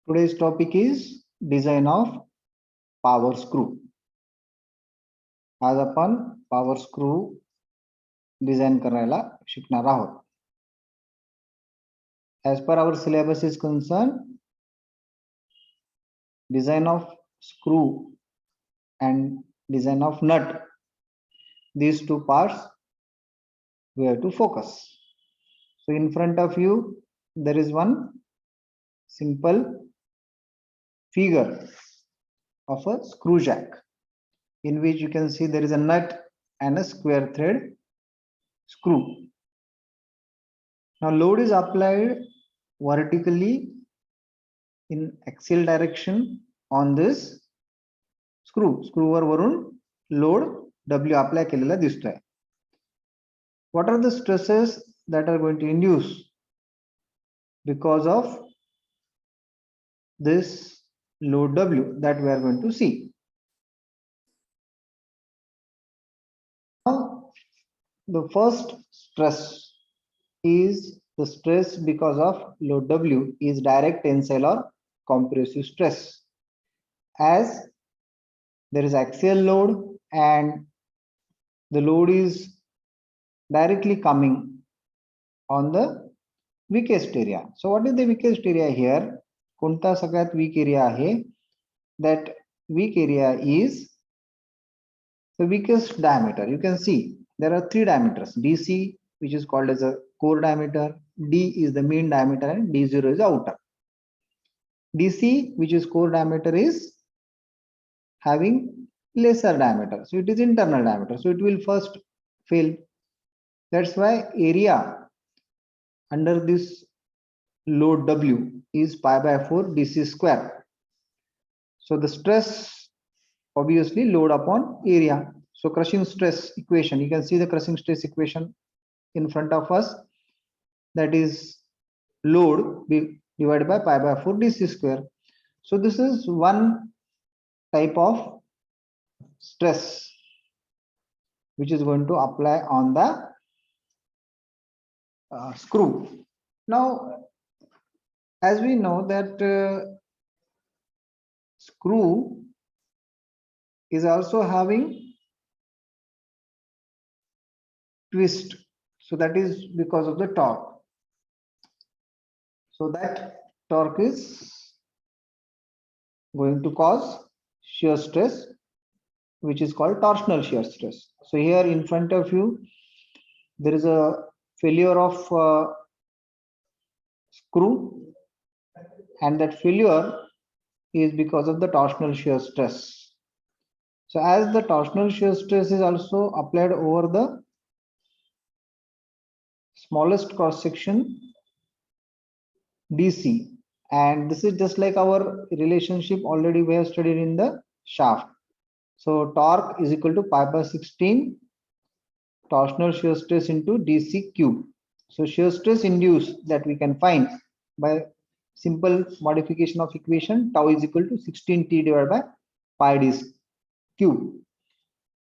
Today's topic is design of power screw. आज आपण power screw design करायला शिकणार आहोत. As per our syllabus is concerned, design of screw and design of nut, these two parts we have to focus. So in front of you there is one simple figure of a screw jack in which you can see there is a nut and a square thread screw. Now load is applied vertically in axial direction on this screw. Screwer वरून load W apply केलेला दिसतोय. What are the stresses that are going to induce because of this load W that we are going to see? Now, the first stress is the stress because of load W is direct tensile or compressive stress. As there is axial load and the load is directly coming on the weakest area. So what is the weakest area here? कोणता सगळ्यात weak area आहे? That weak area is the weakest diameter. You can see there are three diameters: DC, which is called as a core diameter, D is the mean diameter, and D0 is outer. DC, which is core diameter, is having lesser diameter, so it is internal diameter, so it will first fail. That's why area under this load W is pi by 4 DC square. So the stress obviously load upon area. So crushing stress equation, you can see the crushing stress equation in front of us, that is load divided by pi by 4 DC square. So this is one type of stress which is going to apply on the screw. Now, as we know that screw is also having twist, so that is because of the torque. So that torque is going to cause shear stress, which is called torsional shear stress. So here in front of you there is a failure of screw, and that failure is because of the torsional shear stress. So as the torsional shear stress is also applied over the smallest cross section DC, and this is just like our relationship already we have studied in the shaft. So torque is equal to pi by 16 torsional shear stress into DC cube. So shear stress induced that we can find by simple modification of equation, tau is equal to 16T divided by pi DC cube.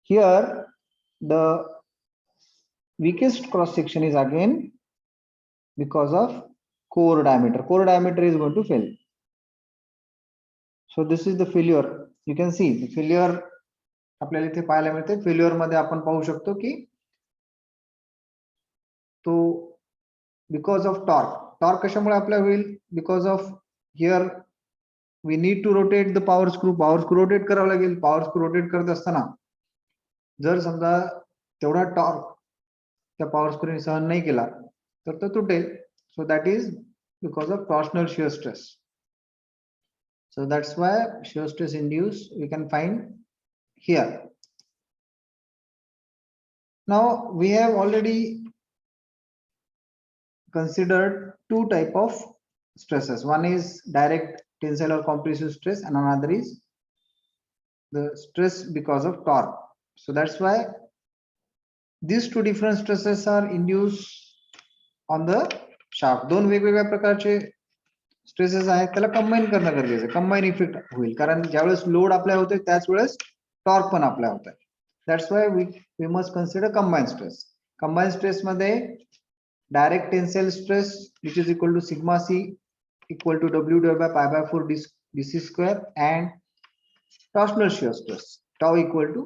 Here the weakest cross section is again because of core diameter. Core diameter is going to fail. So this is the failure. You can see the failure आपल्याला इथे पाहायला मिळते. Failure मध्ये आपण पाहू शकतो की तो बिकॉज ऑफ टॉर्क कशामुळे अप्लाय होईल? Because of here we need to rotate the power screw rotate करावं लागेल. पॉवर स्क्रू रोटेट करत असताना जर समजा तेवढा टॉर्क त्या पॉवर स्क्रूने सहन नाही केला तर तो तुटेल. So that is because of torsional shear stress. So that's why shear stress induced we can find here. Now we have already considered two type of stresses. One is direct tensile or compressive stress, and another is the stress because of torque. So that's why these two different stresses are induced on the shaft. दोन वेगवेगळ्या प्रकारचे stresses आहेत, त्याला combine करणं गरजेचं आहे. Combine effect होईल, कारण ज्यावेळेस लोड अप्लाय होतोय त्याच वेळेस टॉर्क पण अप्लाय होत आहे. That's why we must consider combine stress. Combine stress मध्ये direct tensile stress which is equal to sigma C equal to W divided by pi by 4 dc square, and torsional shear stress tau equal to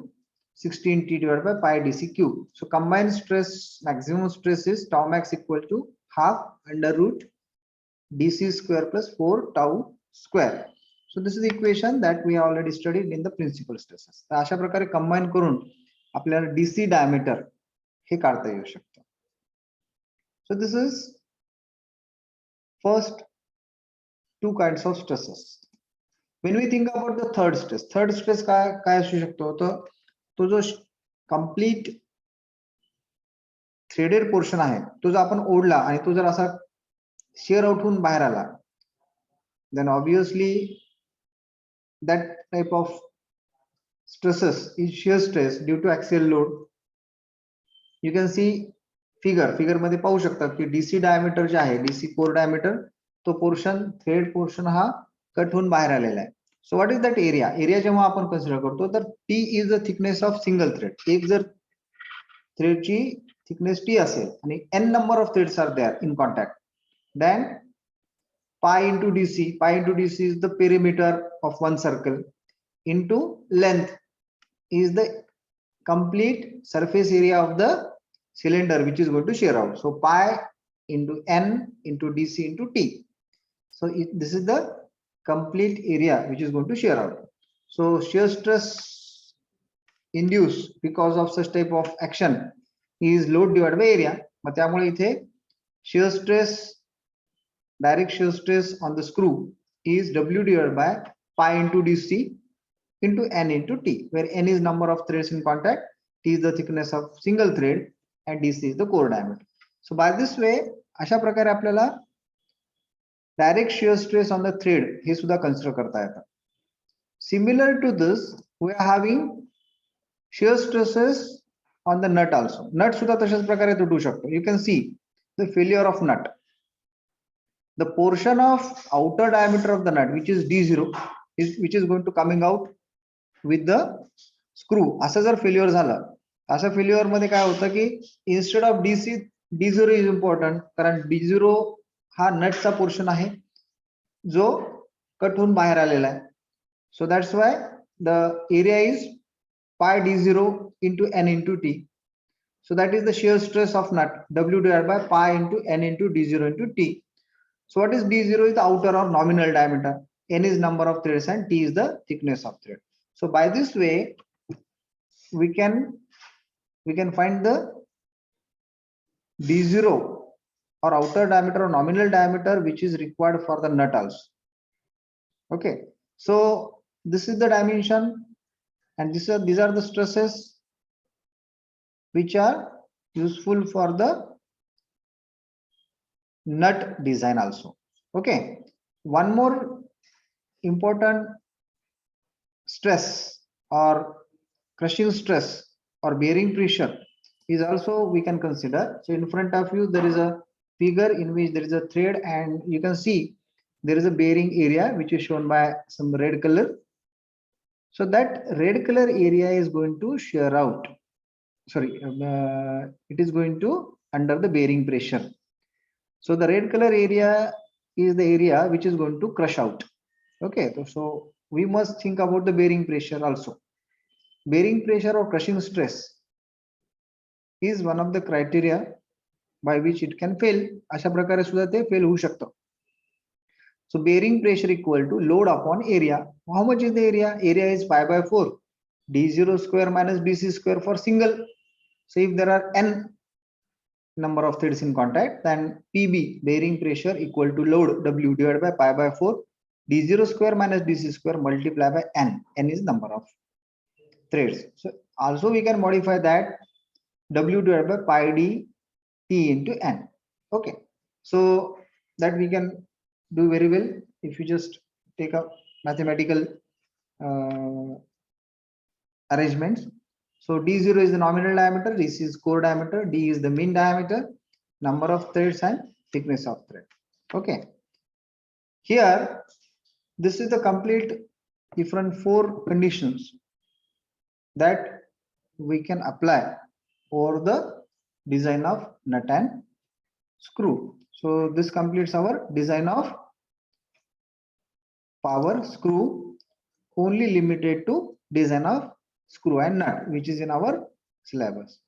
16T divided by pi dc cube. So combined stress, maximum stress is tau max equal to half under root dc square plus 4 tau square. So this is the equation that we already studied in the principal stresses. तर अशा प्रकारे combine करून आपल्याला DC diameter हे काढता येऊ शकतं. So this is first two kinds of stresses. When we think about the third stress काय असू शकतो, तो जो complete threaded portion आहे तो जर आपण ओढला आणि तो जर असा shear out होऊन बाहेर आला, then obviously that type of stresses is shear stress due to axial load. You can see figure मध्ये पाहू शकता की डीसी डायमीटर जे आहे, डीसी कोर डायमीटर, तो पोर्शन थ्रेड पोर्शन हा कट होऊन बाहेर आलेला आहे. So what is that area जेव्हा आपण कन्सिडर करतो तर T is the thickness of single thread. एक जर थ्रेडची थिकनेस टी असेल आणि N number of threads are there in contact, then pi into dc is the perimeter of one circle into length is the complete surface area of the cylinder which is going to shear out. So pi into n into dc into t. So this is the complete area which is going to shear out. So shear stress induced because of such type of action is load divided by area. मग त्यामुळे इथे shear stress, direct shear stress on the screw is W divided by pi into dc into n into t, where n is number of threads in contact, t is the thickness of single thread, and dc is the core diameter. So by this way, अशा प्रकारे आपल्याला direct shear stress on the thread हे सुद्धा consider करता येतं. Similar to this, we are having shear stresses on the nut also. Nut सुद्धा तशाच प्रकारे तुटू शकतो. You can see the failure of nut. The portion of outer diameter of the nut, which is d0, which is going to coming out with the screw. असं जर failure झालं, अशा failure मध्ये काय होतं की instead of d0 is important, कारण d0 हा नटचा पोर्शन आहे जो कट होऊन बाहेर आलेला आहे. So that's why the area is pi d0 into n into t. So that is the shear stress of nut, W divided by pi into n into d0 into t. So what is d0 is the outer or nominal diameter, n is number of threads, and t is the thickness of thread. So by this way we can find the d0 or outer diameter or nominal diameter which is required for the nut also. Okay, so this is the dimension, and these are the stresses which are useful for the nut design also. Okay, one more important stress or crushing stress or bearing pressure is also we can consider. So in front of you there is a figure in which there is a thread, and you can see there is a bearing area which is shown by some red color. So that red color area is going to shear out, it is going to under the bearing pressure. So the red color area is the area which is going to crush out. Okay, so we must think about the bearing pressure also. Bearing pressure or crushing stress is one of the criteria by which it can fail. अशा प्रकारे सुद्धा ते fail होऊ शकतं. So bearing pressure equal to load upon area. How much is the area? Area is pi by 4 d0 square minus dc square for single. So if there are n number of threads in contact, then PB, bearing pressure, equal to load W divided by pi by 4 d0 square minus dc square multiplied by n. N is number of threads. So also we can modify that W divided by pi d t into n. Okay, so that we can do very well if you just take a mathematical arrangements. So d0 is the nominal diameter, dc is core diameter, d is the mean diameter, number of threads, and thickness of thread. Okay, here this is the complete different 4 conditions that we can apply for the design of nut and screw. So this completes our design of power screw only limited to design of screw and nut, which is in our syllabus.